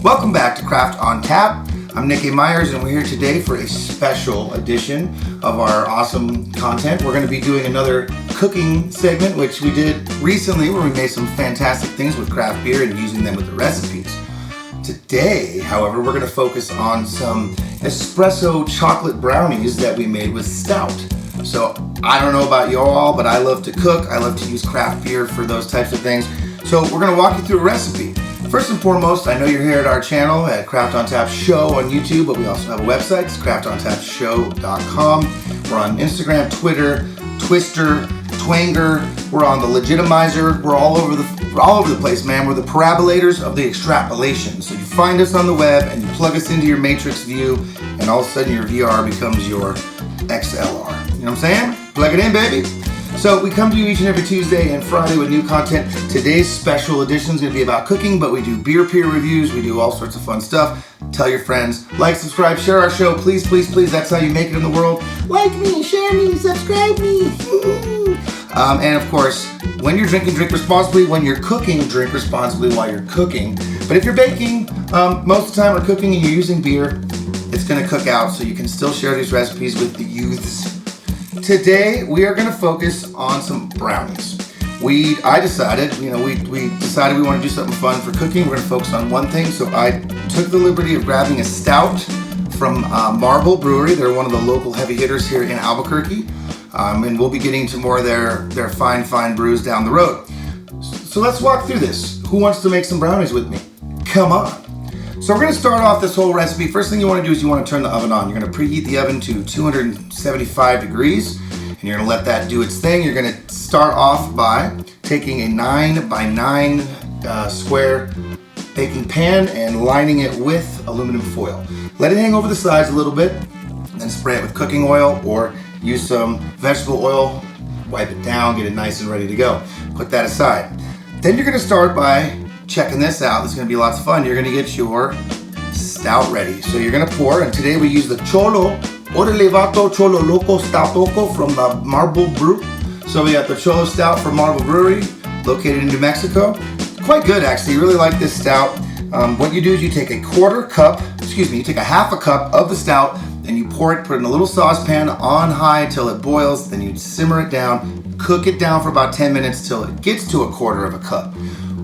Welcome back to Craft on Tap. I'm Nick A. Myers, and we're here today for a special edition of our awesome content. We're going to be doing another cooking segment, which we did recently, where we made some fantastic things with craft beer and using them with the recipes. Today, however, we're going to focus on some espresso chocolate brownies that we made with Stout. So I don't know about y'all, but I love to cook. I love to use craft beer for those types of things. So we're going to walk you through a recipe. First and foremost, I know you're here at our channel at Craft on Tap Show on YouTube, but we also have a website. It's craftontapshow.com. We're on Instagram, Twitter, Twister, Twanger. We're on the Legitimizer. We're all over the place, man. We're the parabolators of the extrapolation. So you find us on the web and you plug us into your matrix view, and all of a sudden your VR becomes your XLR. You know what I'm saying? Plug it in, baby. So we come to you each and every Tuesday and Friday with new content. Today's special edition is going to be about cooking, but we do beer peer reviews. We do all sorts of fun stuff. Tell your friends. Like, subscribe, share our show. Please, please, please. That's how you make it in the world. Like me, share me, subscribe me. And of course, when you're drinking, drink responsibly. When you're cooking, drink responsibly while you're cooking. But if you're baking, most of the time or cooking and you're using beer, it's going to cook out, so you can still share these recipes with the youths. Today we are going to focus on some brownies. We decided we want to do something fun for cooking. We're going to focus on one thing. So I took the liberty of grabbing a Stout from Marble Brewery. They're one of the local heavy hitters here in Albuquerque, and we'll be getting to more of their fine brews down the road. So let's walk through this. Who wants to make some brownies with me? Come on. So we're going to start off this whole recipe. First thing you want to do is you want to turn the oven on. You're going to preheat the oven to 275 degrees, and you're going to let that do its thing. You're going to start off by taking a 9x9 square baking pan and lining it with aluminum foil. Let it hang over the sides a little bit, then spray it with cooking oil or use some vegetable oil, wipe it down, get it nice and ready to go. Put that aside. Then you're going to start by checking this out. This is going to be lots of fun. You're going to get your Stout ready. So you're going to pour, and today we use the Cholo Orelevato Cholo Loco Stoutoco from the Marble Brew. So we got the Cholo Stout from Marble Brewery, located in New Mexico. Quite good, actually. Really like this Stout. What you do is you take you take a half a cup of the Stout, and you pour it, put it in a little saucepan on high till it boils. Then you simmer it down, cook it down for about 10 minutes till it gets to a quarter of a cup.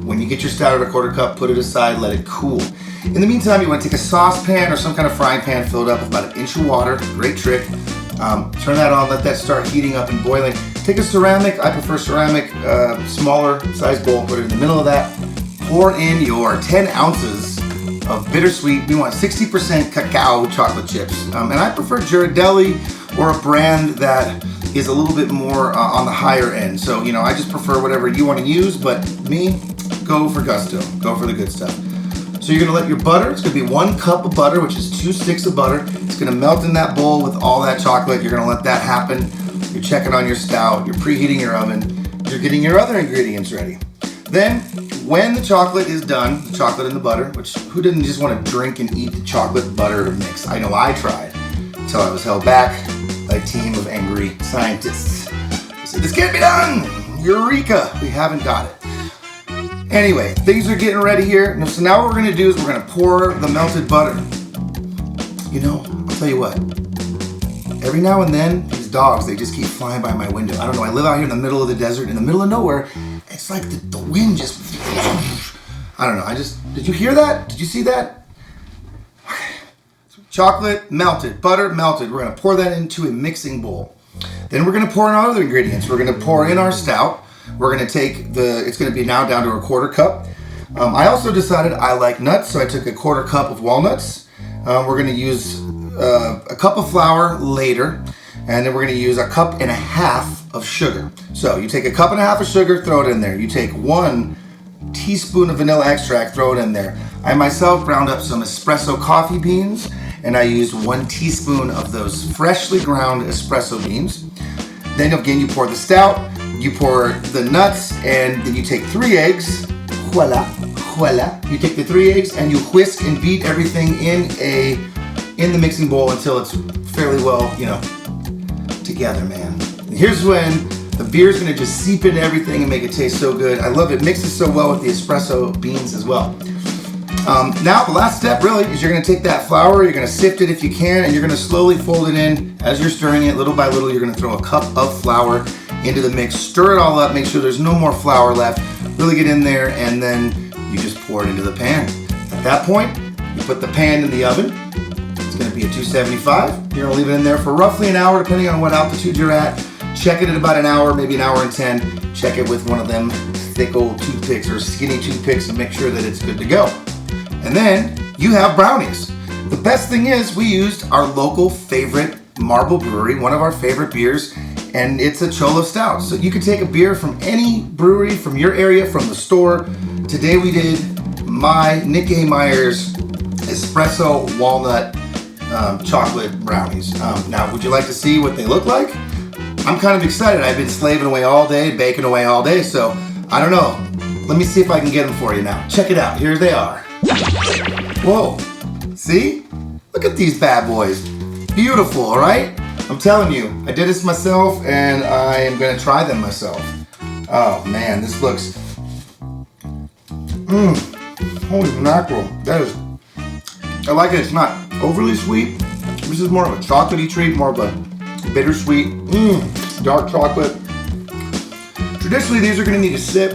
When you get your Stout at a quarter cup, put it aside, let it cool. In the meantime, you want to take a saucepan or some kind of frying pan, fill it up with about 1 inch of water. Great trick. Turn that on, let that start heating up and boiling. Take a ceramic, I prefer ceramic, smaller size bowl, put it in the middle of that. Pour in your 10 ounces of bittersweet, we want 60% cacao chocolate chips. And I prefer Ghirardelli or a brand that is a little bit more on the higher end. So, I just prefer whatever you want to use, but me, go for gusto. Go for the good stuff. So you're going to let your butter, it's going to be 1 cup of butter, which is 2 sticks of butter. It's going to melt in that bowl with all that chocolate. You're going to let that happen. You're checking on your Stout. You're preheating your oven. You're getting your other ingredients ready. Then, when the chocolate is done, the chocolate and the butter, which who didn't just want to drink and eat the chocolate butter mix? I know I tried until I was held back by a team of angry scientists. I said, this can't be done! Eureka! We haven't got it. Anyway, things are getting ready here. So now what we're going to do is we're going to pour the melted butter. I'll tell you what. Every now and then, these dogs, they just keep flying by my window. I don't know, I live out here in the middle of the desert, in the middle of nowhere. It's like the wind just... I don't know, did you hear that? Did you see that? Okay. So chocolate melted, butter melted. We're going to pour that into a mixing bowl. Then we're going to pour in our other ingredients. We're going to pour in our Stout. We're going to take it's going to be now down to a quarter cup. I also decided I like nuts, so I took a quarter cup of walnuts. We're going to use a cup of flour later, and then we're going to use 1.5 cups of sugar. So you take 1.5 cups of sugar, throw it in there. You take 1 teaspoon of vanilla extract, throw it in there. I myself ground up some espresso coffee beans, and I used 1 teaspoon of those freshly ground espresso beans. Then again, you pour the Stout. You pour the nuts, and then you take 3 eggs. Voila. You take the 3 eggs and you whisk and beat everything in the mixing bowl until it's fairly well, together, man. And here's when The beer is gonna just seep into everything and make it taste so good. I love it. Mixes so well with the espresso beans as well. Now the last step really is you're gonna take that flour, you're gonna sift it if you can, and you're gonna slowly fold it in. As you're stirring it little by little, you're gonna throw a cup of flour into the mix, stir it all up, make sure there's no more flour left, really get in there, and then you just pour it into the pan. At that point, you put the pan in the oven. It's gonna be at 275. You're gonna leave it in there for roughly an hour, depending on what altitude you're at. Check it at about an hour, maybe an hour and 10. Check it with one of them thick old toothpicks or skinny toothpicks and make sure that it's good to go. And then you have brownies. The best thing is we used our local favorite Marble Brewery, one of our favorite beers, and it's a Cholo Stout. So you can take a beer from any brewery, from your area, from the store. Today we did my Nick A. Myers espresso walnut chocolate brownies. Now, would you like to see what they look like? I'm kind of excited. I've been slaving away all day, baking away all day, so I don't know. Let me see if I can get them for you now. Check it out. Here they are. Whoa. See? Look at these bad boys. Beautiful, all right? I'm telling you, I did this myself, and I am going to try them myself. Oh, man, this looks... Holy mackerel. That is... I like it. It's not overly sweet. This is more of a chocolatey treat, more of a bittersweet, dark chocolate. Traditionally, these are going to need to sit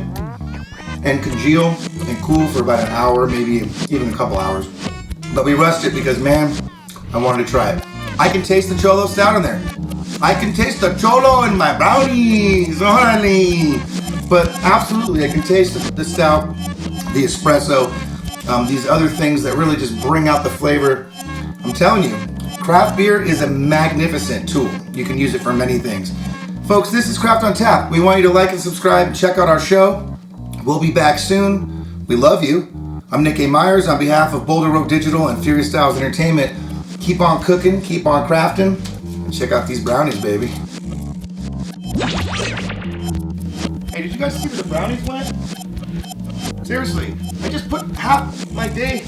and congeal and cool for about an hour, maybe even a couple hours. But we rushed it because, man, I wanted to try it. I can taste the Cholo Stout in there. I can taste the Cholo in my brownies, honey. But absolutely, I can taste the Stout, the espresso, these other things that really just bring out the flavor. I'm telling you, craft beer is a magnificent tool. You can use it for many things. Folks, this is Craft on Tap. We want you to like and subscribe and check out our show. We'll be back soon. We love you. I'm Nick A. Myers on behalf of Boulder Road Digital and FuriouStylz Entertainment. Keep on cooking, keep on crafting, and check out these brownies, baby. Hey, did you guys see where the brownies went? Seriously, I just put half my day